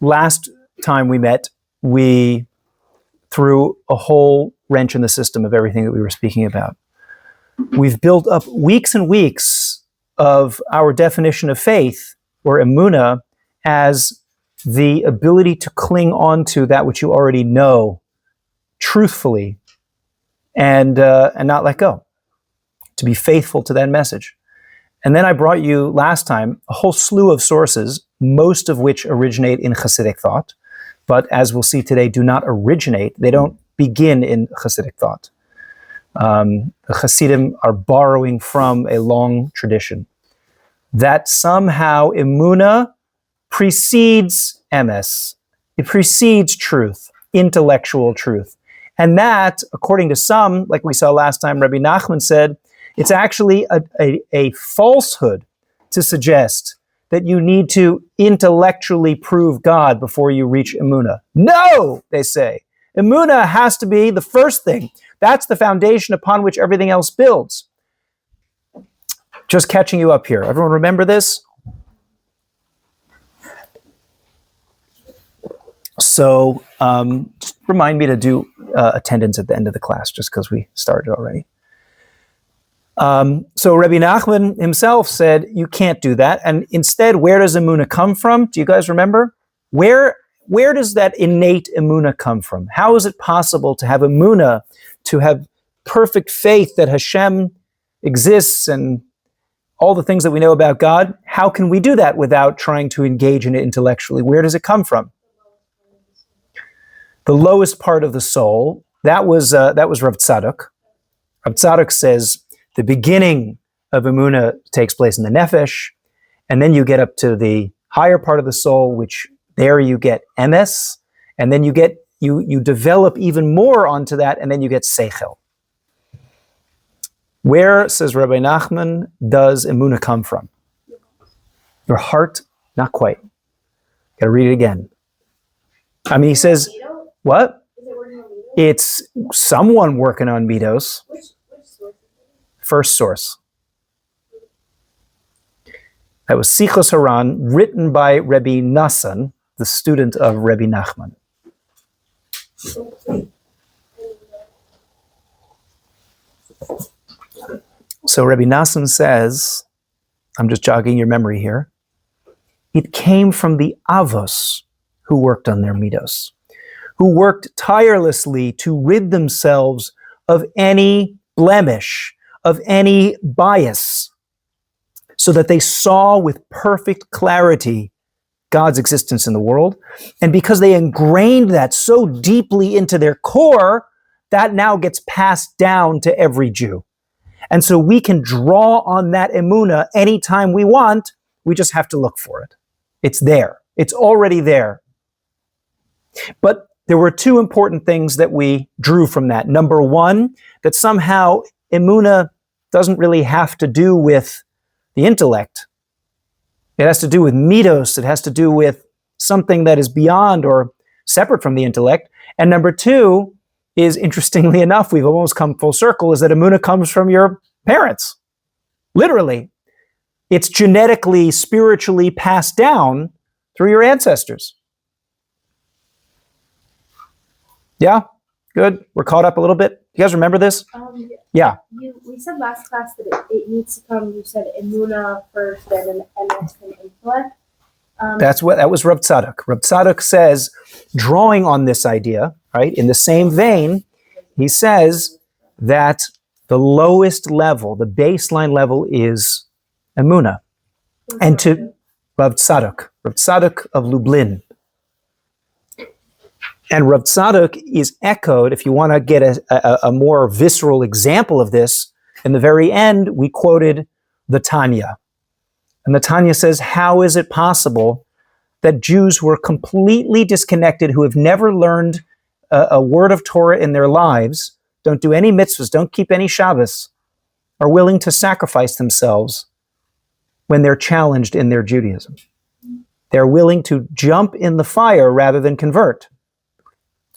last time we met, we threw a whole wrench in the system of everything that we were speaking about. We've built up weeks and weeks of our definition of faith, or Emunah, as the ability to cling on to that which you already know truthfully and not let go, to be faithful to that message. And then I brought you last time a whole slew of sources, most of which originate in Chassidic thought, but as we'll see today, do not originate. They don't begin in Chassidic thought. The Chassidim are borrowing from a long tradition that somehow Emunah precedes emes. It precedes truth, intellectual truth. And that, according to some, like we saw last time, Rabbi Nachman said, it's actually a falsehood to suggest that you need to intellectually prove God before you reach Emunah. No, they say. Emunah has to be the first thing. That's the foundation upon which everything else builds. Just catching you up here. Everyone remember this? So just remind me to do attendance at the end of the class, just because we started already. So Rabbi Nachman himself said, you can't do that. And instead, where does Emunah come from? Do you guys remember? Where does that innate Emunah come from? How is it possible to have Emunah, to have perfect faith that Hashem exists and all the things that we know about God? How can we do that without trying to engage in it intellectually? Where does it come from? The lowest part of the soul, that was Rav Tzadok. Rav Tzadok says the beginning of Emunah takes place in the nefesh, and then you get up to the higher part of the soul, which there you get emes, and then you develop even more onto that, and then you get seichel. Where, says Rabbi Nachman, does Emunah come from? Your heart? Not quite. Got to read it again. I mean, he says, what? It's someone working on midos. Which source? First source. That was Sichos Haran, written by Rabbi Nassan, the student of Rabbi Nachman. So Rabbi Nassan says, I'm just jogging your memory here, it came from the Avos who worked on their midos, who worked tirelessly to rid themselves of any blemish, of any bias, so that they saw with perfect clarity God's existence in the world. And because they ingrained that so deeply into their core, that now gets passed down to every Jew. And so we can draw on that Emunah anytime we want. We just have to look for it. It's there. It's already there. But there were two important things that we drew from that. Number one, that somehow Emunah doesn't really have to do with the intellect. It has to do with midos. It has to do with something that is beyond or separate from the intellect. And number two is, interestingly enough, we've almost come full circle, is that Emunah comes from your parents. Literally. It's genetically, spiritually passed down through your ancestors. Yeah? Good. We're caught up a little bit. You guys remember this? Yeah. We said last class that it needs to come, you said Emunah first, then MS and intellect. That was Rav Tzadok. Rav Tzadok says, drawing on this idea, right, in the same vein, he says that the lowest level, the baseline level, is Emunah. And to Rav Tzadok of Lublin. And Rav Tzadok is echoed, if you want to get a more visceral example of this, in the very end, we quoted the Tanya. And the Tanya says, how is it possible that Jews who are completely disconnected, who have never learned a word of Torah in their lives, don't do any mitzvahs, don't keep any Shabbos, are willing to sacrifice themselves when they're challenged in their Judaism? They're willing to jump in the fire rather than convert,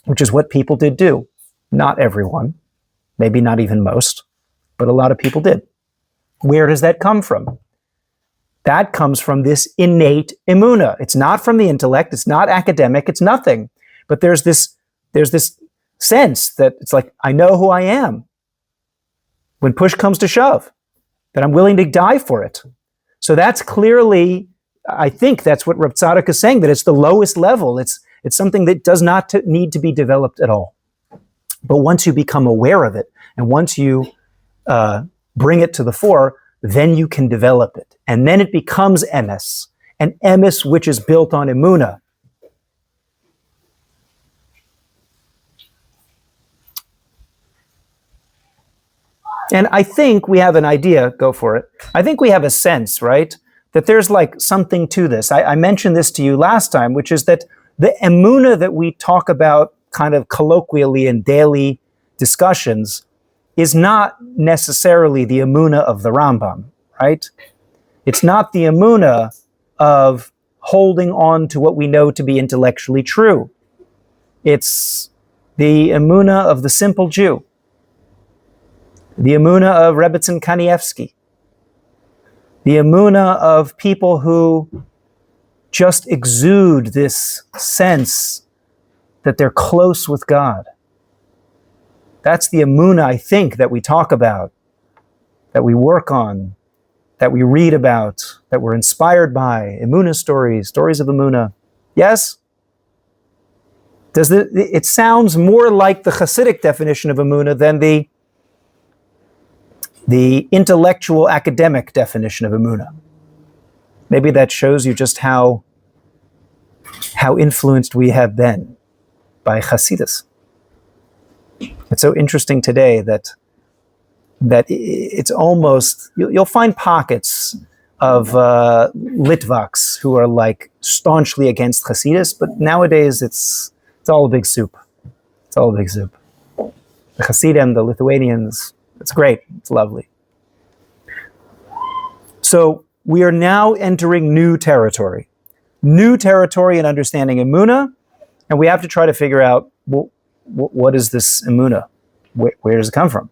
which is what people did do. Not everyone, maybe not even most, but a lot of people did. Where does that come from? That comes from this innate emunah. It's not from the intellect. It's not academic. It's nothing. But there's this sense that it's like, I know who I am. When push comes to shove, that I'm willing to die for it. So that's clearly, I think that's what Reb Tzadok is saying, that it's the lowest level. It's something that does not need to be developed at all. But once you become aware of it, and once you bring it to the fore, then you can develop it. And then it becomes emes, an emes which is built on emunah. And I think we have an idea, go for it. I think we have a sense, right, that there's like something to this. I mentioned this to you last time, which is that the emunah that we talk about kind of colloquially in daily discussions is not necessarily the emunah of the Rambam, right? It's not the emunah of holding on to what we know to be intellectually true. It's the emunah of the simple Jew, the emunah of Rebbetzin Kanievsky, the emunah of people who just exude this sense that they're close with God. That's the emunah, I think, that we talk about, that we work on, that we read about, that we're inspired by. Emunah stories of emunah. Yes? It sounds more like the Chassidic definition of emunah than the intellectual academic definition of emunah. Maybe that shows you just how influenced we have been by Hasidus. It's so interesting today that it's almost, you'll find pockets of Litvaks who are like staunchly against Hasidus, but nowadays it's all a big soup. It's all a big soup. The Hasidim, the Lithuanians, it's great. It's lovely. So we are now entering new territory in understanding Emunah, and we have to try to figure out, well, what is this Emunah? Where does it come from?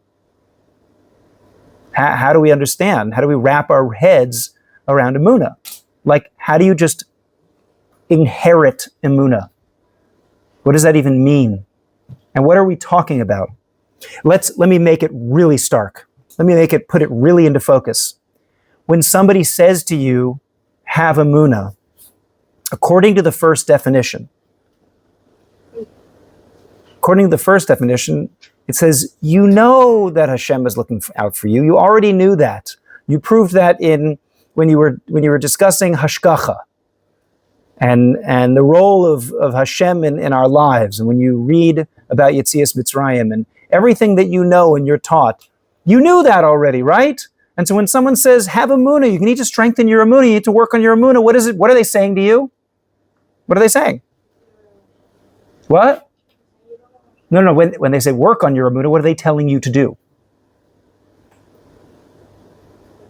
How do we understand? How do we wrap our heads around Emunah? Like, how do you just inherit Emunah? What does that even mean? And what are we talking about? Let me make it really stark. Put it really into focus. When somebody says to you, have Emunah, according to the first definition, it says, you know that Hashem is looking out for you. You already knew that. You proved that when you were discussing hashgacha and the role of Hashem in our lives. And when you read about Yetzias Mitzrayim and everything that you know and you're taught, you knew that already, right? And so when someone says, have Emunah, you need to strengthen your Emunah, you need to work on your Emunah, what is it? What are they saying to you? What are they saying? What? No. When they say work on your Emunah, what are they telling you to do?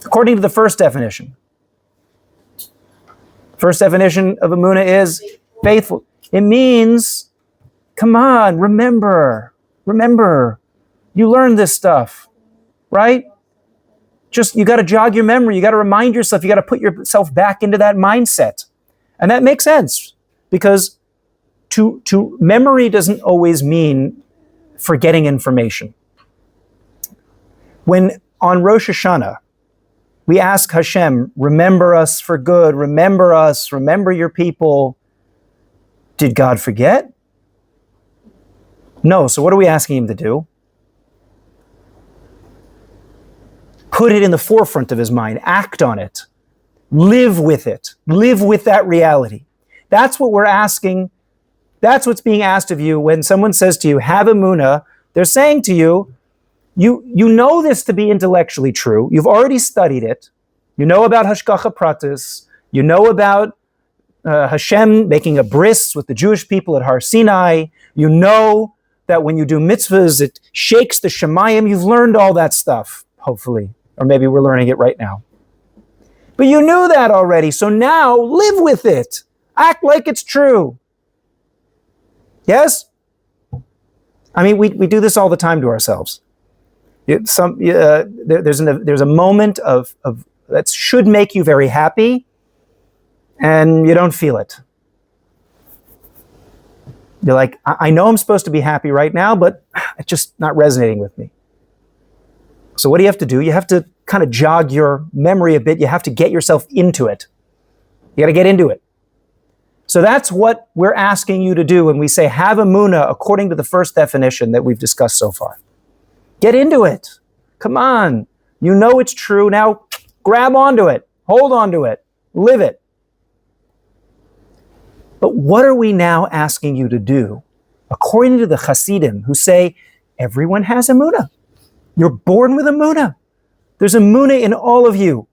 According to the first definition. First definition of Emunah is faithful. It means, come on, remember. You learned this stuff, right? Just, you got to jog your memory. You got to remind yourself. You got to put yourself back into that mindset. And that makes sense because to memory doesn't always mean forgetting information. When on Rosh Hashanah, we ask Hashem, remember us for good, remember us, remember your people. Did God forget? No, so what are we asking him to do? Put it in the forefront of his mind, act on it, live with it, live with that reality. That's what we're asking. That's what's being asked of you when someone says to you, have Emunah. They're saying to you, you know this to be intellectually true. You've already studied it. You know about Hashgacha Pratis. You know about Hashem making a bris with the Jewish people at Har Sinai. You know that when you do mitzvahs, it shakes the Shemayim. You've learned all that stuff, hopefully. Or maybe we're learning it right now. But you knew that already, so now live with it. Act like it's true. Yes? I mean, we do this all the time to ourselves. There's a moment of that should make you very happy, and you don't feel it. You're like, I know I'm supposed to be happy right now, but it's just not resonating with me. So what do you have to do? You have to kind of jog your memory a bit. You have to get yourself into it. You got to get into it. So that's what we're asking you to do when we say have emunah according to the first definition that we've discussed so far. Get into it. Come on. You know it's true. Now grab onto it. Hold onto it. Live it. But what are we now asking you to do? According to the Chassidim, who say everyone has emunah. You're born with emunah. There's emunah in all of you.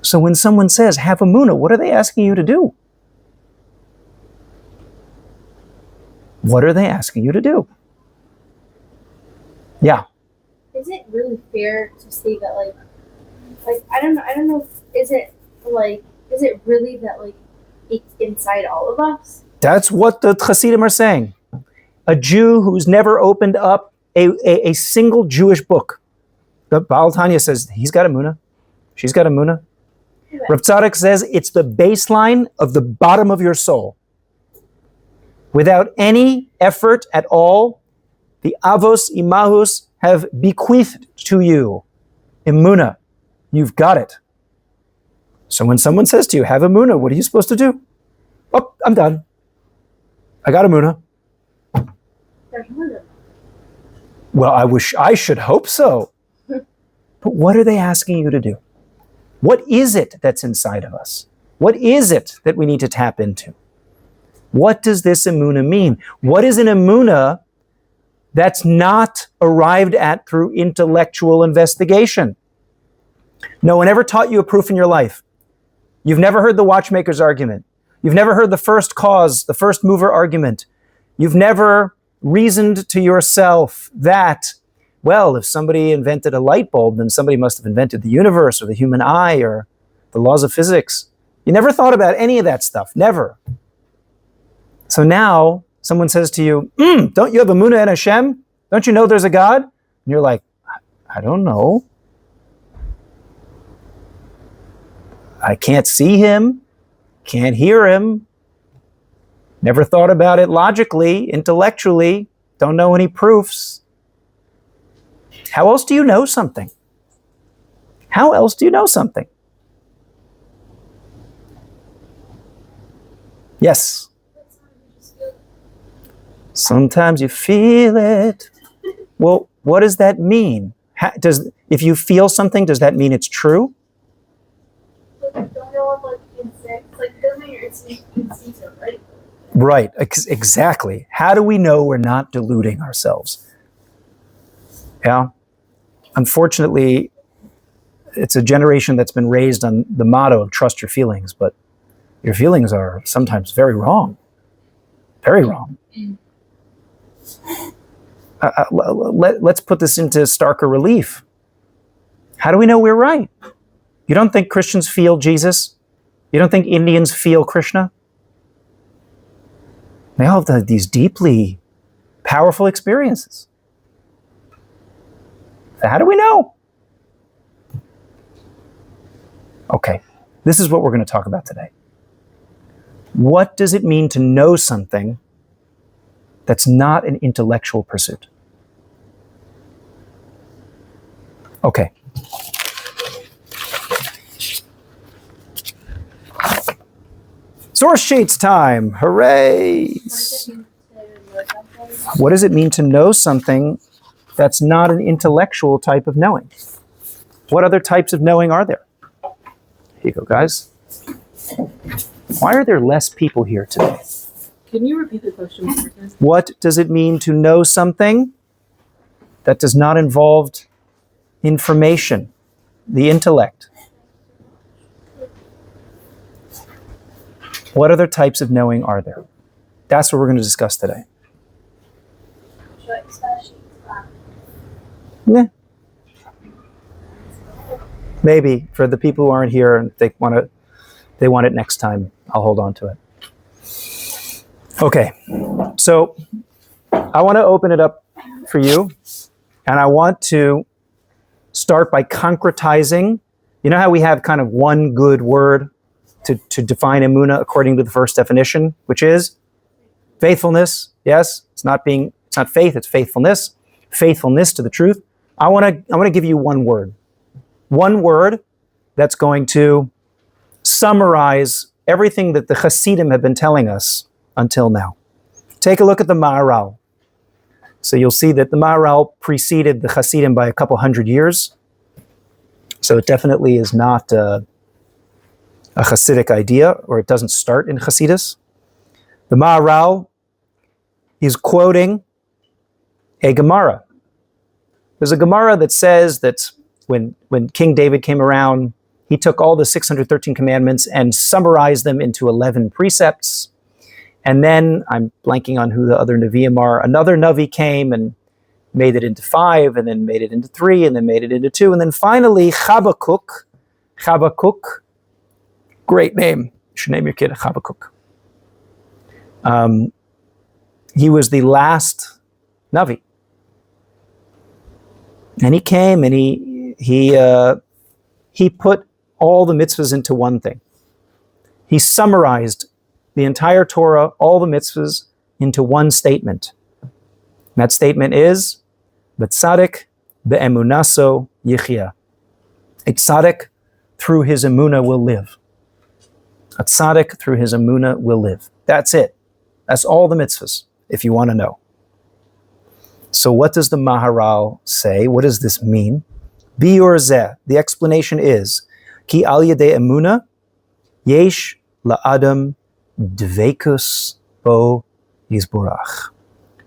So when someone says have emunah, what are they asking you to do? What are they asking you to do? Yeah. Is it really fair to say that like I don't know, is it really that like it's inside all of us? That's what the Chassidim are saying. A Jew who's never opened up a single Jewish book. The Baal Tanya says he's got emunah. She's got emunah. Okay. Rav Tzadok says it's the baseline of the bottom of your soul. Without any effort at all, the Avos Imahus have bequeathed to you emunah. You've got it. So when someone says to you, have emunah, what are you supposed to do? Oh, I'm done. I got emunah. Well, I should hope so. But what are they asking you to do? What is it that's inside of us? What is it that we need to tap into? What does this emunah mean? What is an emunah that's not arrived at through intellectual investigation? No one ever taught you a proof in your life. You've never heard the watchmaker's argument. You've never heard the first cause, the first mover argument. You've never reasoned to yourself that, well, if somebody invented a light bulb, then somebody must have invented the universe or the human eye or the laws of physics. You never thought about any of that stuff, never. So now someone says to you, don't you have emunah in Hashem? Don't you know there's a God? And you're like, I don't know. I can't see him, can't hear him, never thought about it logically, intellectually, don't know any proofs. How else do you know something? How else do you know something? Yes. Sometimes you feel it. Well, what does that mean? If you feel something, does that mean it's true? Don't know what insects, like doesn't mean you're instinctive, right? Right, exactly. How do we know we're not deluding ourselves? Yeah. Unfortunately, it's a generation that's been raised on the motto of trust your feelings, but your feelings are sometimes very wrong. Very wrong. Let's put this into starker relief. How do we know we're right? You don't think Christians feel Jesus? You don't think Indians feel Krishna? They all have these deeply powerful experiences. How do we know? Okay, this is what we're going to talk about today. What does it mean to know something that's not an intellectual pursuit? Okay. Source sheets time. Hooray! What does it mean to know something that's not an intellectual type of knowing? What other types of knowing are there? Here you go, guys. Why are there less people here today? Can you repeat the question? What does it mean to know something that does not involve information, the intellect? What other types of knowing are there? That's what we're going to discuss today. Yeah. Maybe for the people who aren't here and they want it next time, I'll hold on to it. Okay, so I want to open it up for you, and I want to start by concretizing. You know how we have kind of one good word to define Emunah according to the first definition, which is faithfulness. Yes, it's not faith, it's faithfulness. Faithfulness to the truth. I want to give you one word that's going to summarize everything that the Hasidim have been telling us until now. Take a look at the Maharal. So you'll see that the Maharal preceded the Hasidim by a couple hundred years. So it definitely is not a Hasidic idea, or it doesn't start in Hasidus. The Maharal is quoting a Gemara. There's a Gemara that says that when King David came around, he took all the 613 commandments and summarized them into 11 precepts. And then, I'm blanking on who the other Nevi'im are, another Navi came and made it into 5, and then made it into 3, and then made it into 2. And then finally, Habakkuk, great name. You should name your kid Habakkuk. He was the last Navi. And he came and he put all the mitzvahs into one thing. He summarized the entire Torah, all the mitzvahs, into one statement. And that statement is, B'tzadik be'emunaso yichya. A tzaddik through his emunah will live. A tzaddik through his emunah will live. That's it. That's all the mitzvahs, if you want to know. So what does the Maharal say? What does this mean? Biur zeh. The explanation is, Ki al yedei emunah yesh la'adam dveikus bo yizborach.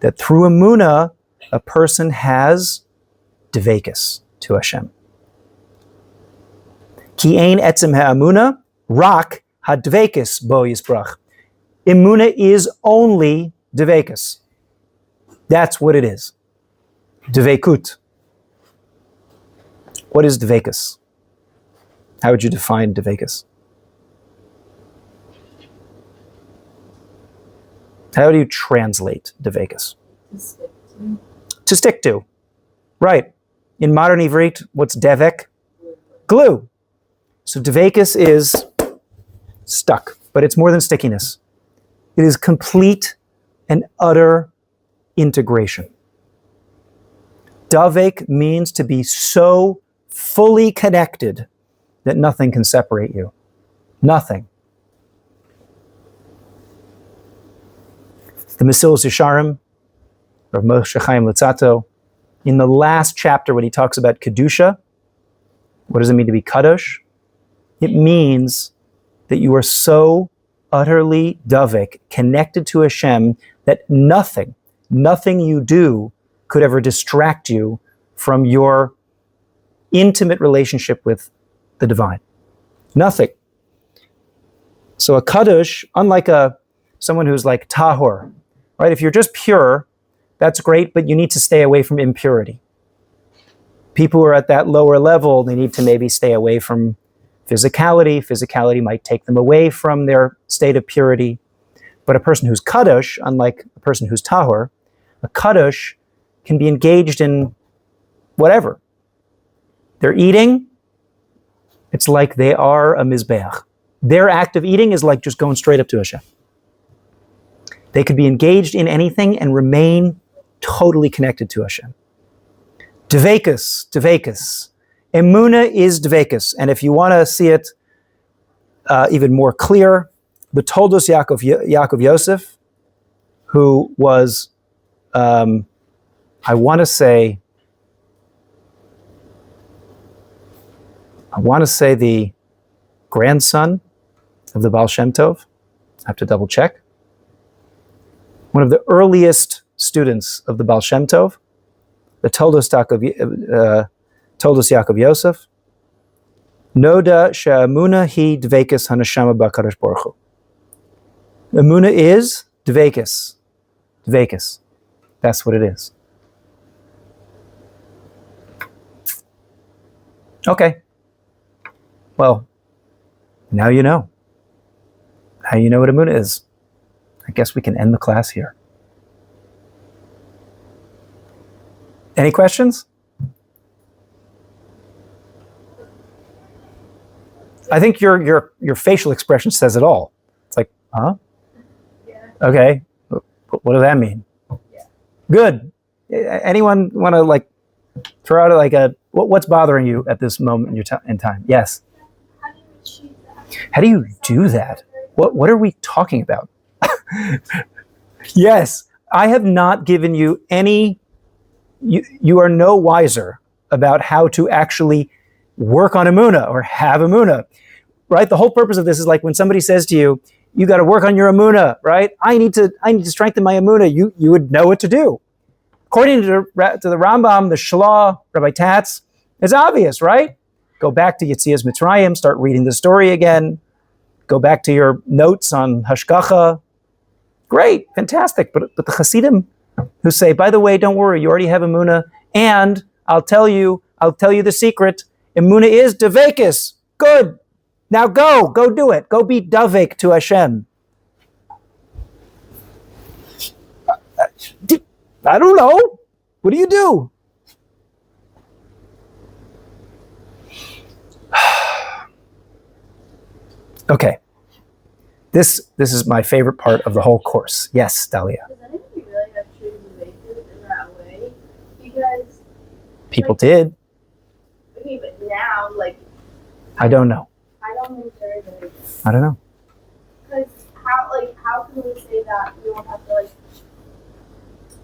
That through emunah, a person has dveikus to Hashem. Ki ein etzem ha'emunah rak hadveikus bo yizborach. Emunah is only dveikus. That's what it is. Dveikut. What is dveikus? How would you define dveikus? How do you translate dveikus? To stick to. Right. In modern Ivrit, what's devek? Glue. So dveikus is stuck, but it's more than stickiness. It is complete and utter integration. Davek means to be so fully connected that nothing can separate you. Nothing. The Mesilas Yesharim, Rav Moshe Chaim Luzzatto, in the last chapter when he talks about Kedusha, what does it mean to be Kadosh? It means that you are so utterly davek, connected to Hashem, that nothing you do could ever distract you from your intimate relationship with the divine. Nothing. So a kadosh, unlike someone who's like tahor, right? If you're just pure, that's great, but you need to stay away from impurity. People who are at that lower level, they need to maybe stay away from physicality. Physicality might take them away from their state of purity. But a person who's kadosh, unlike a person who's tahor, a kadosh can be engaged in whatever. They're eating, it's like they are a mizbeach. Their act of eating is like just going straight up to Hashem. They could be engaged in anything and remain totally connected to Hashem. Dveikus. Emunah is dveikus. And if you want to see it even more clear, the Toldos Yaakov Yosef, who was, I want to say the grandson of the Baal Shem Tov. I have to double check. One of the earliest students of the Baal Shem Tov, the Toldos Yaakov Yosef. Noda she'emunah hi dveikus haneshama b'Hakadosh Baruch Hu. Emunah is dveikus. Dveikus. That's what it is. Okay. Well, now you know. Now you know what Emunah is. I guess we can end the class here. Any questions? I think your facial expression says it all. It's like, huh? Yeah. Okay. What does that mean? Yeah. Good. Anyone want to like throw out like what's bothering you at this moment in your in time? Yes. How do you achieve that? How do you do that? What are we talking about? Yes, I have not given you any. You are no wiser about how to actually work on Emunah or have Emunah, right? The whole purpose of this is like when somebody says to you, "You got to work on your Emunah," right? I need to strengthen my Emunah. You would know what to do. According to the Rambam, the Shlah, Rabbi Tatz, it's obvious, right? Go back to Yetzias Mitzrayim, start reading the story again. Go back to your notes on Hashgacha. Great, fantastic. But the Hasidim who say, by the way, don't worry, you already have Emunah, and I'll tell you the secret. Emunah is Davekis. Good. Now go do it. Go be Davek to Hashem. I don't know. What do you do? Okay. This is my favorite part of the whole course. Yes, Dahlia. Does anybody really have true innovation in that way? Because People did. okay, but now I don't know. I don't think there is anything. I don't know. Because how can we say that you don't have to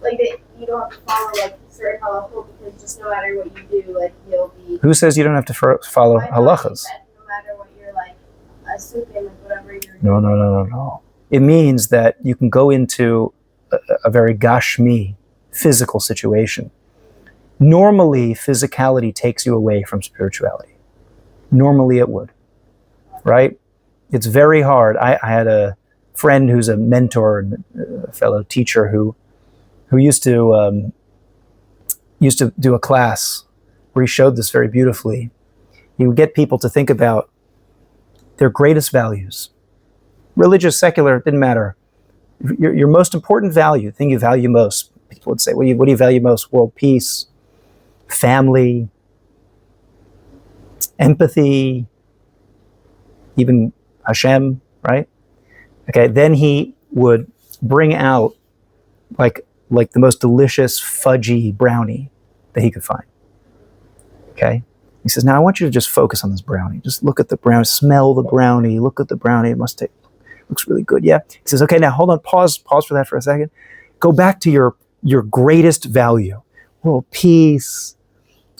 that you don't have to follow certain halachot because just no matter what you do, you'll be. Who says you don't have to follow I thought you halachas? said no matter what you're assuming whatever you're doing. No. It means that you can go into a very gashmi, physical situation. Normally, physicality takes you away from spirituality. Normally it would, right? It's very hard. I had a friend who's a mentor and a fellow teacher who used to do a class where he showed this very beautifully. He would get people to think about their greatest values. Religious, secular, it didn't matter. Your most important value, the thing you value most. People would say, what do you value most? World peace, family, empathy, even Hashem, right? Okay, then he would bring out like the most delicious fudgy brownie that he could find. Okay? He says, now I want you to just focus on this brownie. Just look at the brownie, smell the brownie, look at the brownie. It looks really good, yeah? He says, okay, now hold on, pause for that for a second. Go back to your greatest value. World peace,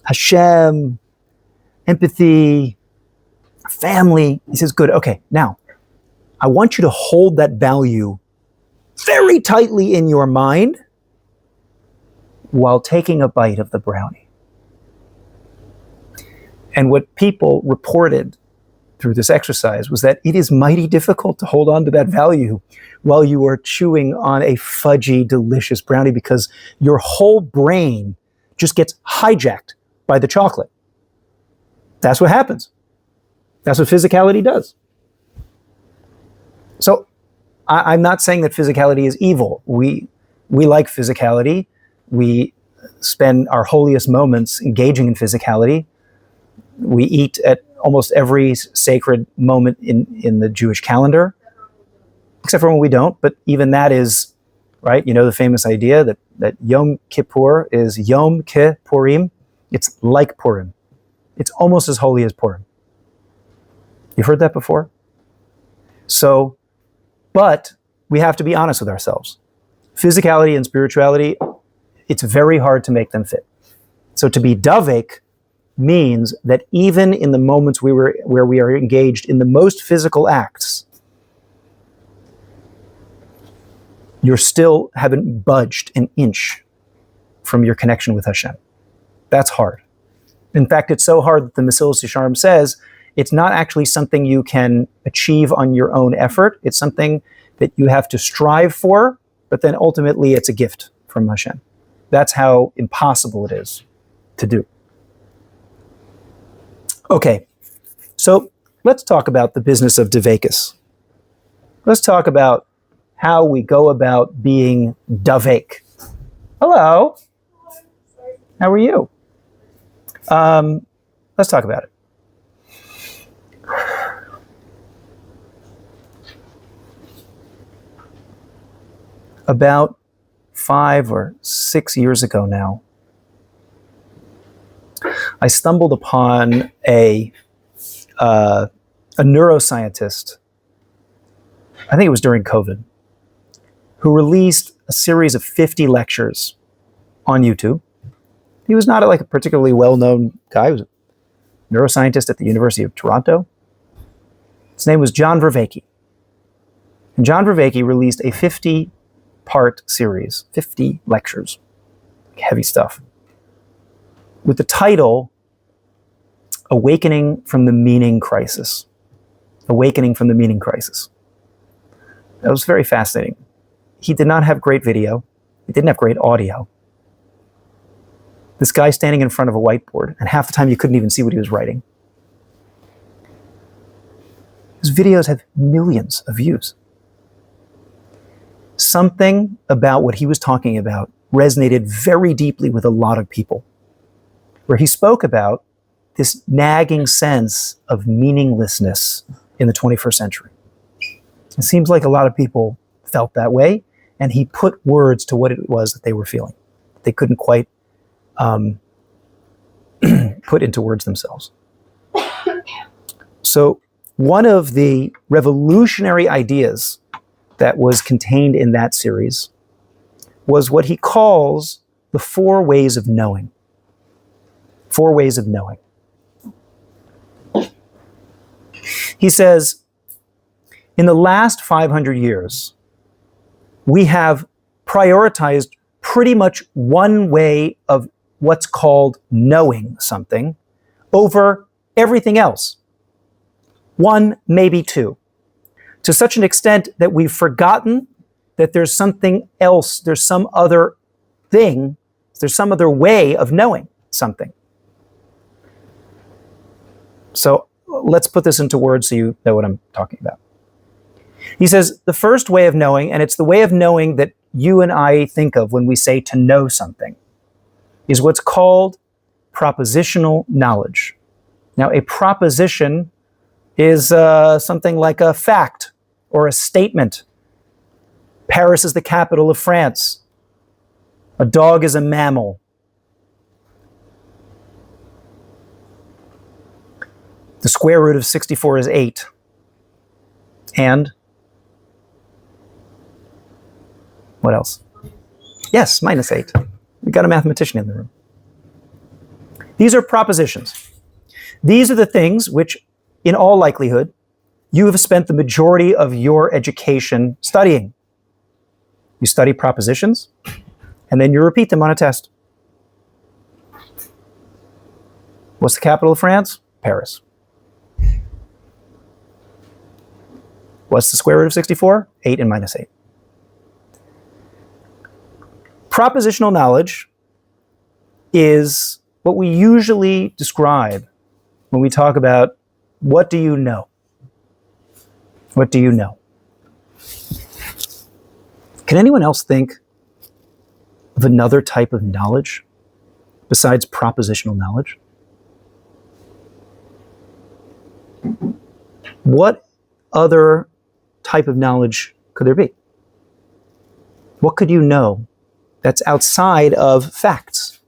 Hashem, empathy, family. He says, good, okay, now I want you to hold that value very tightly in your mind while taking a bite of the brownie. And what people reported through this exercise was that it is mighty difficult to hold on to that value while you are chewing on a fudgy, delicious brownie because your whole brain just gets hijacked by the chocolate. That's what happens. That's what physicality does. So I'm not saying that physicality is evil. We like physicality. We spend our holiest moments engaging in physicality. We eat at almost every sacred moment in the Jewish calendar, except for when we don't. But even that is, right? You know the famous idea that Yom Kippur is Yom Kippurim. It's like Purim. It's almost as holy as Purim. You've heard that before? So, but we have to be honest with ourselves. Physicality and spirituality, it's very hard to make them fit. So to be davek means that even in the moments where we are engaged in the most physical acts, you still haven't budged an inch from your connection with Hashem. That's hard. In fact, it's so hard that the Mesilas Yesharim says it's not actually something you can achieve on your own effort. It's something that you have to strive for, but then ultimately it's a gift from Hashem. That's how impossible it is to do. Okay, so let's talk about the business of Davekis. Let's talk about how we go about being Davek. Hello. How are you? Let's talk about it. about 5 or 6 years ago now, I stumbled upon a neuroscientist, I think it was during COVID, who released a series of 50 lectures on YouTube. He was not like a particularly well-known guy. He was a neuroscientist at the University of Toronto. His name was John Vervaeke. And John Vervaeke released a 50-part series, 50 lectures, heavy stuff, with the title, Awakening from the Meaning Crisis. Awakening from the Meaning Crisis. That was very fascinating. He did not have great video. He didn't have great audio. This guy standing in front of a whiteboard, and half the time you couldn't even see what he was writing. His videos have millions of views. Something about what he was talking about resonated very deeply with a lot of people, where he spoke about this nagging sense of meaninglessness in the 21st century. It seems like a lot of people felt that way, and he put words to what it was that they were feeling. They couldn't quite put into words themselves. So one of the revolutionary ideas that was contained in that series was what he calls the 4 ways of knowing. 4 ways of knowing. He says, in the last 500 years, we have prioritized pretty much one way of what's called knowing something over everything else. 1, maybe 2. To such an extent that we've forgotten that there's something else, there's some other thing, there's some other way of knowing something. So let's put this into words so you know what I'm talking about. He says, the first way of knowing, and it's the way of knowing that you and I think of when we say to know something, is what's called propositional knowledge. Now, a proposition is something like a fact or a statement. Paris is the capital of France. A dog is a mammal. The square root of 64 is 8. And what else? Yes, -8. We've got a mathematician in the room. These are propositions. These are the things which, in all likelihood, you have spent the majority of your education studying. You study propositions, and then you repeat them on a test. What's the capital of France? Paris. What's the square root of 64? 8 and -8. Propositional knowledge is what we usually describe when we talk about what do you know? What do you know? Can anyone else think of another type of knowledge besides propositional knowledge? What other type of knowledge could there be? What could you know that's outside of facts?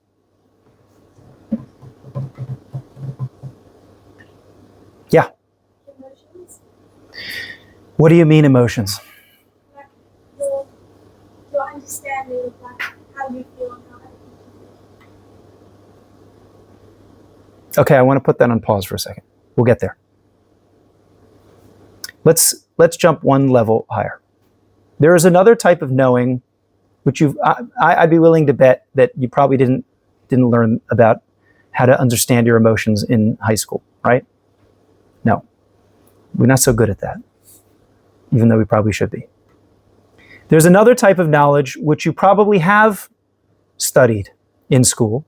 Yeah. Emotions. What do you mean emotions? Like your understanding of like how you feel and how other people feel. Okay, I want to put that on pause for a second. We'll get there. Let's jump one level higher. There is another type of knowing which I'd be willing to bet that you probably didn't learn about how to understand your emotions in high school, right? No, we're not so good at that, even though we probably should be. There's another type of knowledge which you probably have studied in school,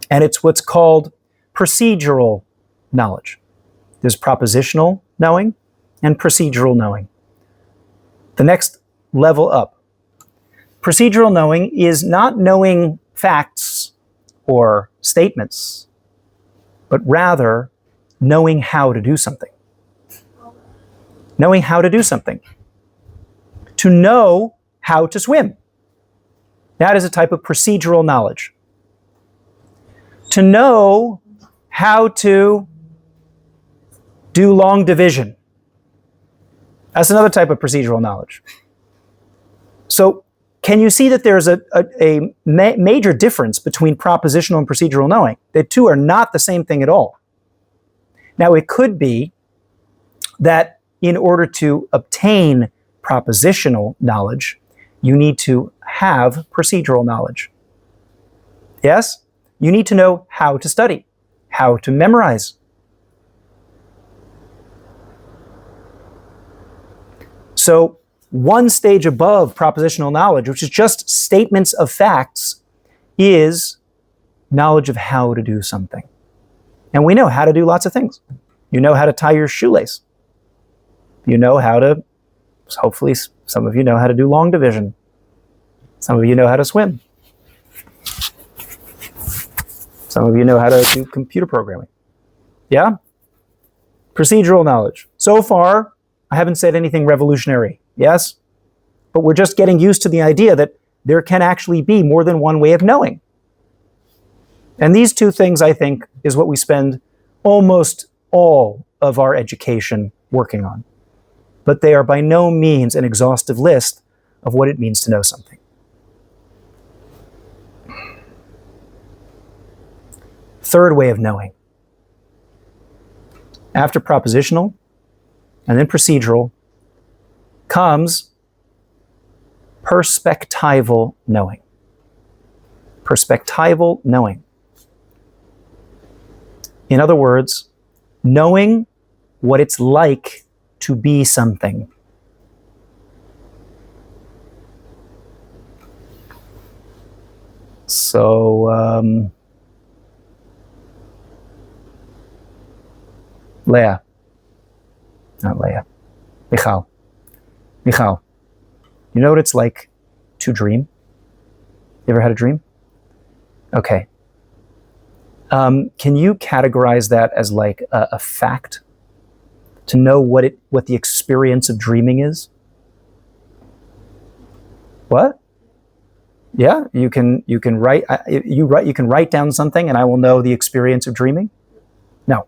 and it's what's called procedural knowledge. There's propositional knowing and procedural knowing. The next level up. Procedural knowing is not knowing facts or statements, but rather knowing how to do something. Knowing how to do something. To know how to swim. That is a type of procedural knowledge. To know how to do long division. That's another type of procedural knowledge. So can you see that there's a major difference between propositional and procedural knowing? The two are not the same thing at all. Now, it could be that in order to obtain propositional knowledge, you need to have procedural knowledge. Yes? You need to know how to study, how to memorize. So, one stage above propositional knowledge, which is just statements of facts, is knowledge of how to do something. And we know how to do lots of things. You know how to tie your shoelace. You know how to, hopefully some of you know how to do long division. Some of you know how to swim. Some of you know how to do computer programming. Yeah? Procedural knowledge. So far, I haven't said anything revolutionary. Yes? But we're just getting used to the idea that there can actually be more than one way of knowing. And these two things, I think, is what we spend almost all of our education working on. But they are by no means an exhaustive list of what it means to know something. Third way of knowing. After propositional and then procedural comes perspectival knowing. Perspectival knowing. In other words, knowing what it's like to be something. So, Leah. Not Leah. Michal. Michal. You know what it's like to dream? You ever had a dream? Okay. Can you categorize that as like a fact? To know what the experience of dreaming is? What? Yeah, you can write down something and I will know the experience of dreaming? No.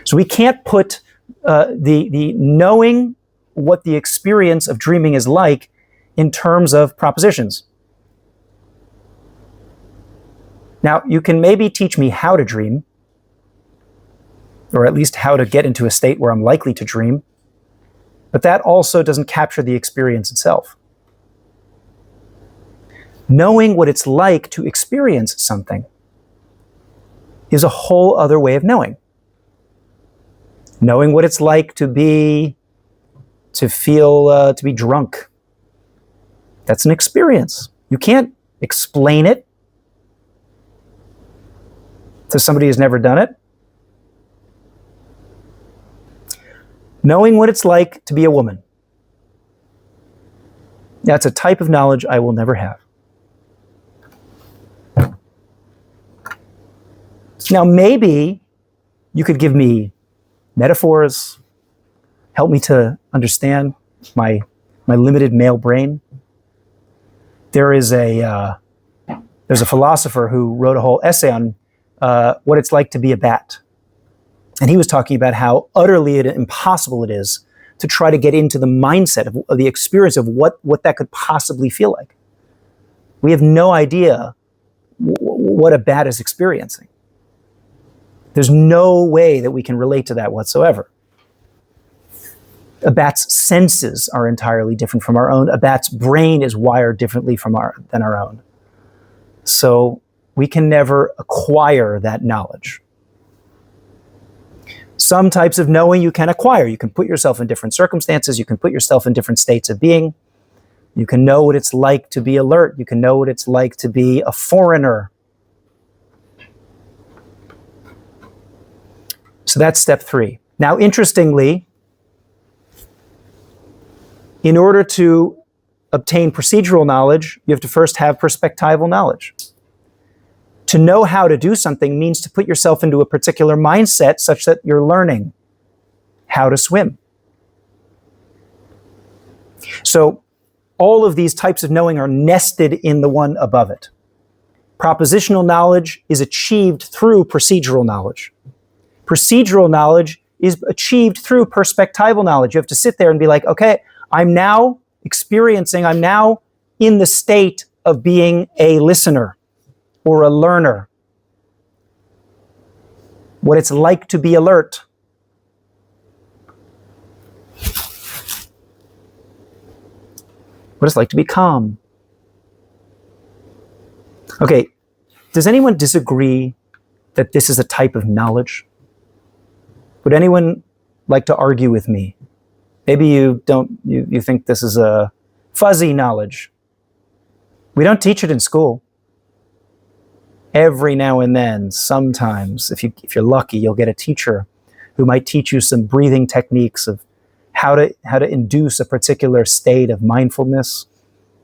So we can't put the knowing what the experience of dreaming is like in terms of propositions. Now, you can maybe teach me how to dream, or at least how to get into a state where I'm likely to dream, but that also doesn't capture the experience itself. Knowing what it's like to experience something is a whole other way of knowing. Knowing what it's like to be drunk. That's an experience. You can't explain it to somebody who's never done it. Knowing what it's like to be a woman. That's a type of knowledge I will never have. Now, maybe you could give me metaphors, help me to understand my limited male brain. There's a philosopher who wrote a whole essay on what it's like to be a bat. And he was talking about how utterly impossible it is to try to get into the mindset of the experience of what that could possibly feel like. We have no idea what a bat is experiencing. There's no way that we can relate to that whatsoever. A bat's senses are entirely different from our own. A bat's brain is wired differently than our own. So we can never acquire that knowledge. Some types of knowing you can acquire. You can put yourself in different circumstances. You can put yourself in different states of being. You can know what it's like to be alert. You can know what it's like to be a foreigner. So that's step 3. Now, interestingly, in order to obtain procedural knowledge, you have to first have perspectival knowledge. To know how to do something means to put yourself into a particular mindset such that you're learning how to swim. So all of these types of knowing are nested in the one above it. Propositional knowledge is achieved through procedural knowledge. Procedural knowledge is achieved through perspectival knowledge. You have to sit there and be like, okay, I'm now in the state of being a listener or a learner. What it's like to be alert. What it's like to be calm. Okay, does anyone disagree that this is a type of knowledge? Would anyone like to argue with me? Maybe you think this is a fuzzy knowledge. We don't teach it in school. Every now and then, sometimes, if you're lucky, you'll get a teacher who might teach you some breathing techniques of how to induce a particular state of mindfulness.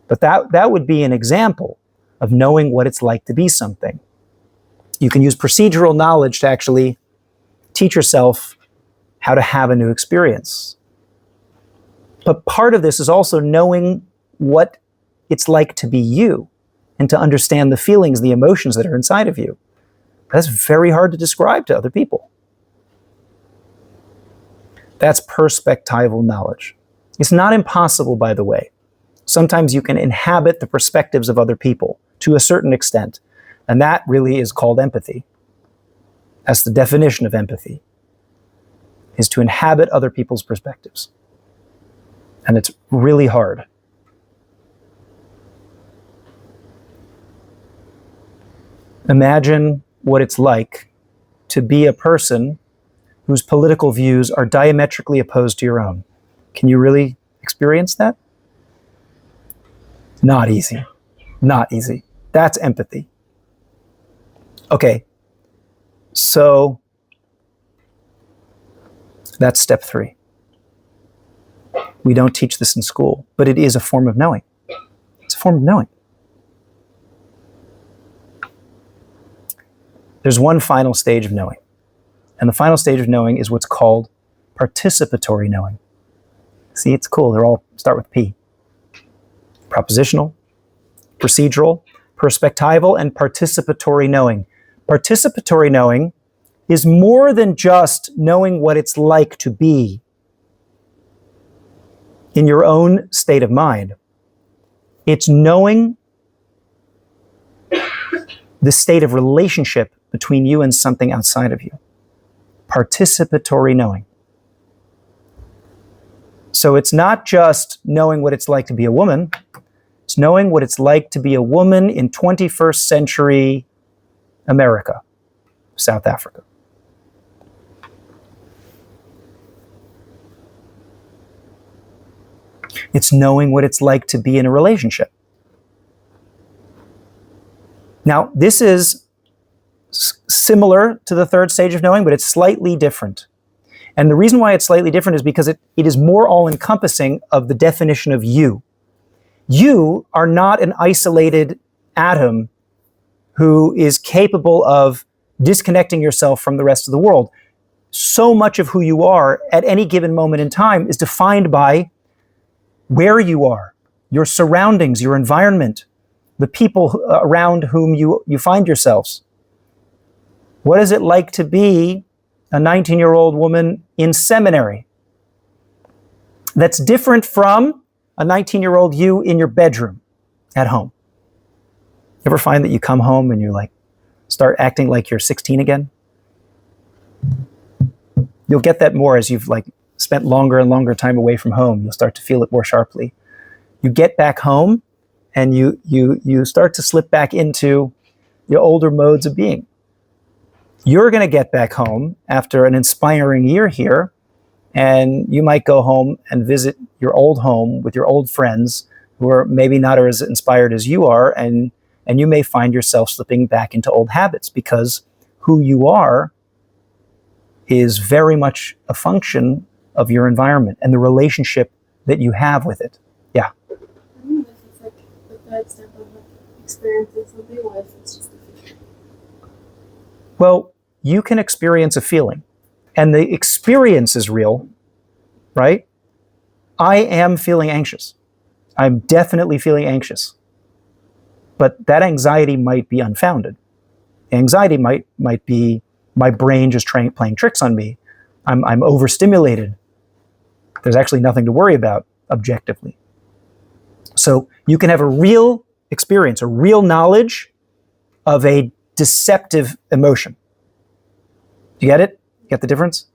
But that would be an example of knowing what it's like to be something. You can use procedural knowledge to actually teach yourself how to have a new experience. But part of this is also knowing what it's like to be you and to understand the feelings, the emotions that are inside of you. That's very hard to describe to other people. That's perspectival knowledge. It's not impossible, by the way. Sometimes you can inhabit the perspectives of other people to a certain extent, and that really is called empathy. That's the definition of empathy, is to inhabit other people's perspectives. And it's really hard. Imagine what it's like to be a person whose political views are diametrically opposed to your own. Can you really experience that? Not easy. Not easy. That's empathy. Okay, so that's step 3. We don't teach this in school, but it is a form of knowing. It's a form of knowing. There's one final stage of knowing. And the final stage of knowing is what's called participatory knowing. See, it's cool. They all start with P. Propositional, procedural, perspectival, and participatory knowing. Participatory knowing is more than just knowing what it's like to be in your own state of mind. It's knowing the state of relationship between you and something outside of you. Participatory knowing. So it's not just knowing what it's like to be a woman, it's knowing what it's like to be a woman in 21st century America, South Africa. It's knowing what it's like to be in a relationship. Now, this is similar to the third stage of knowing, but it's slightly different. And the reason why it's slightly different is because it is more all-encompassing of the definition of you. You are not an isolated atom who is capable of disconnecting yourself from the rest of the world. So much of who you are at any given moment in time is defined by where you are, your surroundings, your environment, the people around whom you find yourselves. What is it like to be a 19-year-old woman in seminary? That's different from a 19-year-old you in your bedroom at home. You ever find that you come home and you start acting like you're 16 again? You'll get that more as you've spent longer and longer time away from home. You'll start to feel it more sharply. You get back home and you start to slip back into your older modes of being. You're going to get back home after an inspiring year here, and you might go home and visit your old home with your old friends who are maybe not as inspired as you are, and you may find yourself slipping back into old habits because who you are is very much a function of your environment and the relationship that you have with it. Yeah. I don't know if it's the third step of experiencing something, or if it's just the future. Well, you can experience a feeling, and the experience is real, right? I am feeling anxious. I'm definitely feeling anxious. But that anxiety might be unfounded. Anxiety might be my brain just playing tricks on me. I'm overstimulated. There's actually nothing to worry about objectively. So you can have a real experience, a real knowledge of a deceptive emotion. Do you get it? Get the difference?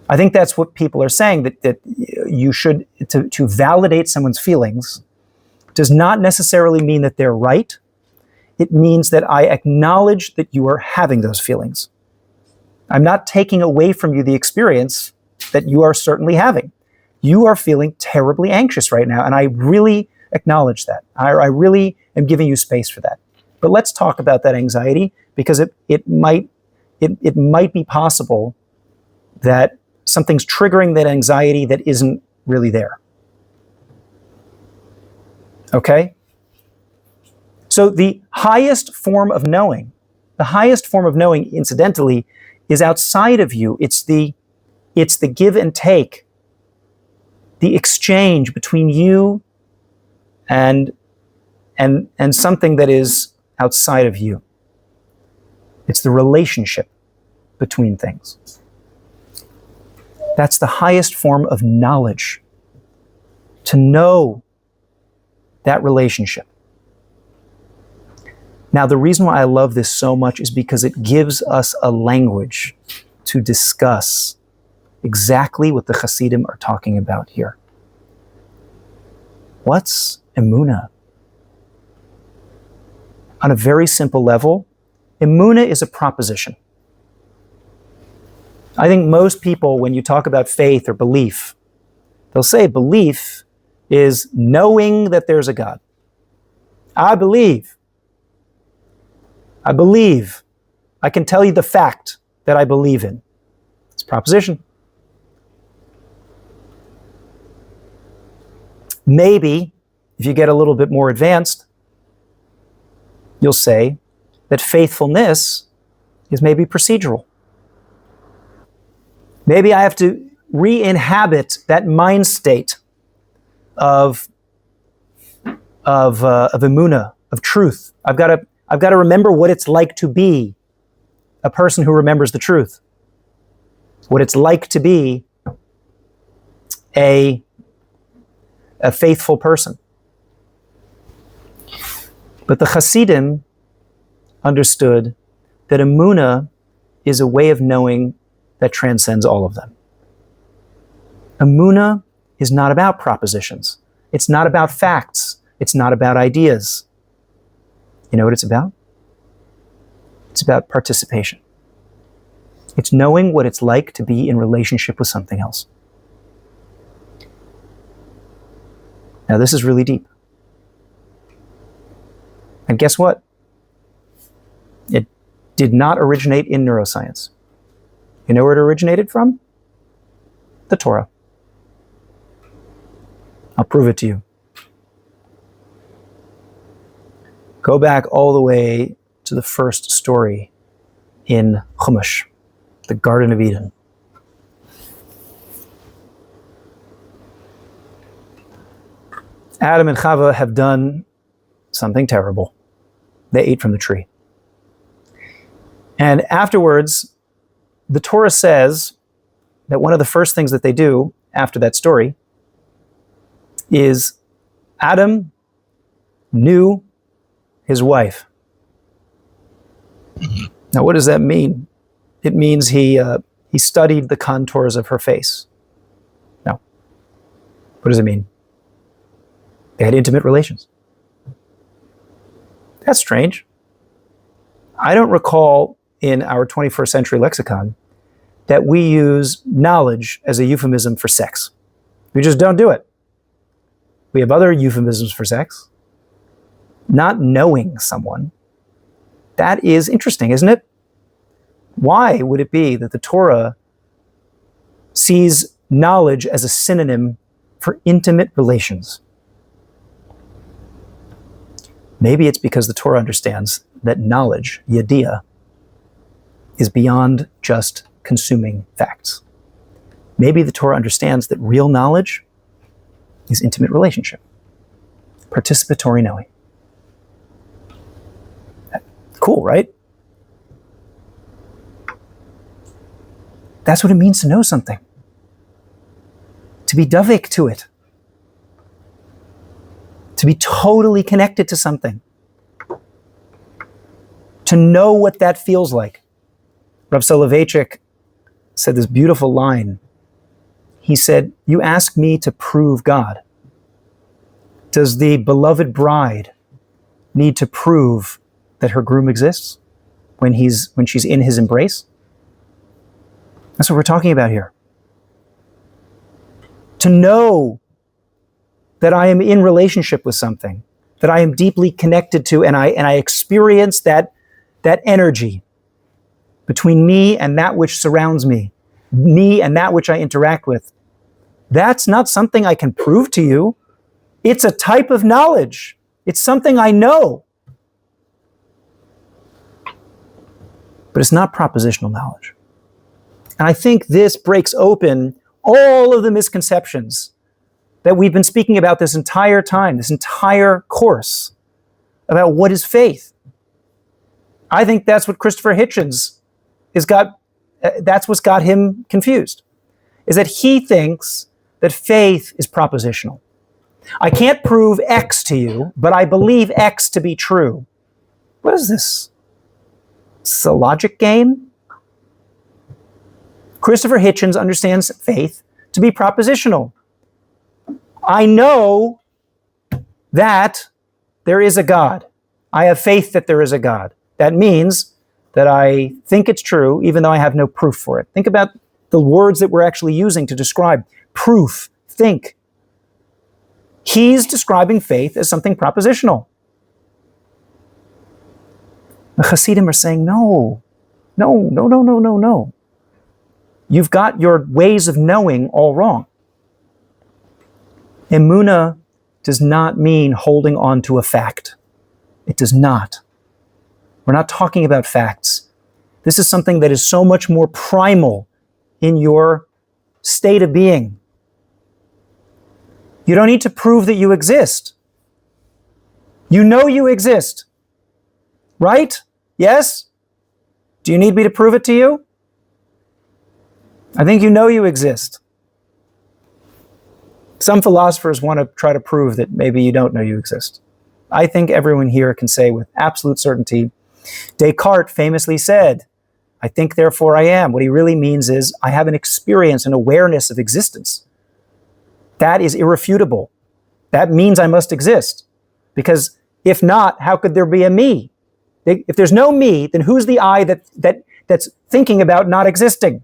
I think that's what people are saying, that you should, to validate someone's feelings does not necessarily mean that they're right. It means that I acknowledge that you are having those feelings. I'm not taking away from you the experience that you are certainly having. You are feeling terribly anxious right now, and I really acknowledge that. I really am giving you space for that. But let's talk about that anxiety, because it might be possible that something's triggering that anxiety that isn't really there. Okay? So the highest form of knowing, incidentally, is outside of you. It's the give and take, the exchange between you and something that is outside of you. It's the relationship between things. That's the highest form of knowledge. To know that relationship. Now, the reason why I love this so much is because it gives us a language to discuss exactly what the Hasidim are talking about here. What's Emunah? On a very simple level, Emunah is a proposition. I think most people, when you talk about faith or belief, they'll say belief is knowing that there's a God. I believe. I can tell you the fact that I believe in. It's a proposition. Maybe, if you get a little bit more advanced, you'll say that faithfulness is maybe procedural. Maybe I have to re-inhabit that mind state of Emunah, of truth. I've got to remember what it's like to be a person who remembers the truth. What it's like to be a faithful person. But the Hasidim understood that Emunah is a way of knowing that transcends all of them. Emunah is not about propositions. It's not about facts. It's not about ideas. You know what it's about? It's about participation. It's knowing what it's like to be in relationship with something else. Now, this is really deep. And guess what? It did not originate in neuroscience. You know where it originated from? The Torah. I'll prove it to you. Go back all the way to the first story in Chumash, the Garden of Eden. Adam and Chava have done something terrible. They ate from the tree. And afterwards, the Torah says that one of the first things that they do after that story is Adam knew his wife. Now, what does that mean? It means he studied the contours of her face. No. What does it mean? They had intimate relations. That's strange. I don't recall in our 21st century lexicon that we use knowledge as a euphemism for sex. We just don't do it. We have other euphemisms for sex. Not knowing someone. That is interesting, isn't it? Why would it be that the Torah sees knowledge as a synonym for intimate relations? Maybe it's because the Torah understands that knowledge, yadiah, is beyond just consuming facts. Maybe the Torah understands that real knowledge is intimate relationship, participatory knowing. Cool, right? That's what it means to know something. To be davik to it. To be totally connected to something. To know what that feels like. Rav Soloveitchik said this beautiful line. He said, "You ask me to prove God. Does the beloved bride need to prove that her groom exists when she's in his embrace?" That's what we're talking about here. To know that I am in relationship with something, that I am deeply connected to, and I experience that energy between me and that which surrounds me and that which I interact with. That's not something I can prove to you. It's a type of knowledge. It's something I know. But it's not propositional knowledge. And I think this breaks open all of the misconceptions that we've been speaking about this entire time, this entire course, about what is faith. I think that's what Christopher Hitchens that's what's got him confused, is that he thinks that faith is propositional. I can't prove X to you, but I believe X to be true. What is this? It's a logic game? Christopher Hitchens understands faith to be propositional. I know that there is a God. I have faith that there is a God. That means that I think it's true, even though I have no proof for it. Think about the words that we're actually using to describe proof, think. He's describing faith as something propositional. The Hasidim are saying, no. You've got your ways of knowing all wrong. Emunah does not mean holding on to a fact. It does not. We're not talking about facts. This is something that is so much more primal in your state of being. You don't need to prove that you exist. You know you exist. Right? Yes? Do you need me to prove it to you? I think you know you exist. Some philosophers want to try to prove that maybe you don't know you exist. I think everyone here can say with absolute certainty, Descartes famously said, "I think, therefore I am." What he really means is, I have an experience, an awareness of existence. That is irrefutable. That means I must exist. Because if not, how could there be a me? If there's no me, then who's the I that's thinking about not existing?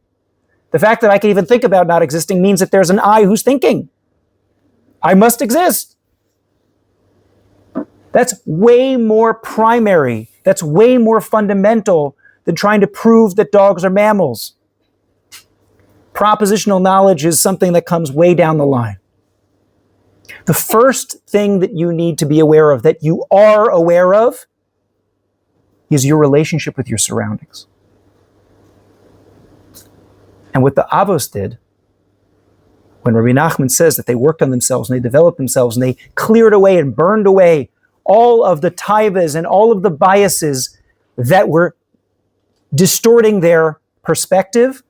The fact that I can even think about not existing means that there's an I who's thinking. I must exist. That's way more primary. That's way more fundamental than trying to prove that dogs are mammals. Propositional knowledge is something that comes way down the line. The first thing that you need to be aware of, that you are aware of, is your relationship with your surroundings. And what the Avos did, when Rabbi Nachman says that they worked on themselves and they developed themselves and they cleared away and burned away all of the taivas and all of the biases that were distorting their perspective,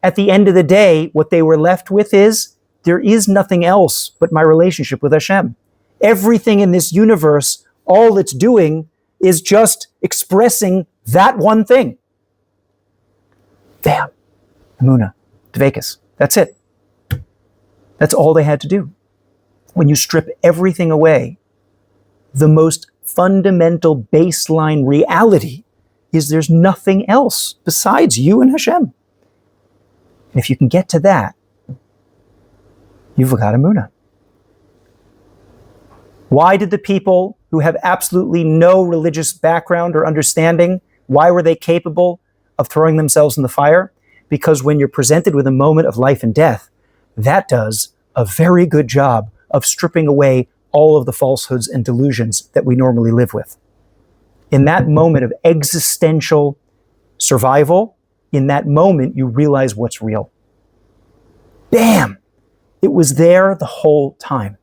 at the end of the day, what they were left with is, there is nothing else but my relationship with Hashem. Everything in this universe, all it's doing is just expressing that one thing. Bam. Emunah. Dveikus. That's it. That's all they had to do. When you strip everything away, the most fundamental baseline reality is there's nothing else besides you and Hashem. And if you can get to that, you've got Emunah. Why did the people who have absolutely no religious background or understanding, why were they capable of throwing themselves in the fire? Because when you're presented with a moment of life and death, that does a very good job of stripping away all of the falsehoods and delusions that we normally live with. In that moment of existential survival, in that moment, you realize what's real. Bam! It was there the whole time.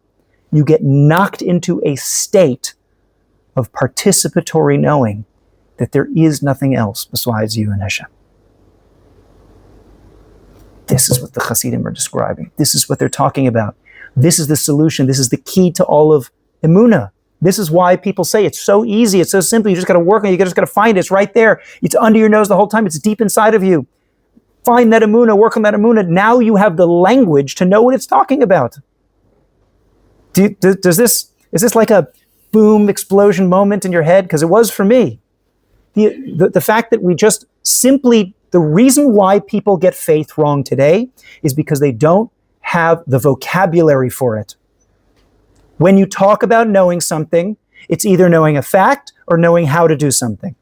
you get knocked into a state of participatory knowing that there is nothing else besides you and Hashem. This is what the Hasidim are describing. This is what they're talking about. This is the solution. This is the key to all of Emunah. This is why people say it's so easy, it's so simple, you just got to work on it, you just got to find it, it's right there. It's under your nose the whole time, it's deep inside of you. Find that Emunah, work on that Emunah. Now you have the language to know what it's talking about. Is this like a boom explosion moment in your head? Because it was for me. The fact that we just simply, the reason why people get faith wrong today is because they don't have the vocabulary for it. When you talk about knowing something, it's either knowing a fact or knowing how to do something.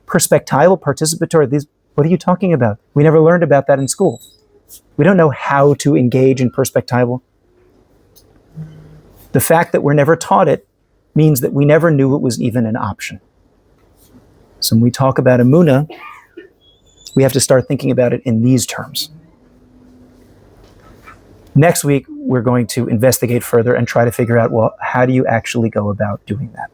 Perspectival, participatory, what are you talking about? We never learned about that in school. We don't know how to engage in perspectival. The fact that we're never taught it means that we never knew it was even an option. So when we talk about Emunah, we have to start thinking about it in these terms. Next week, we're going to investigate further and try to figure out, well, how do you actually go about doing that?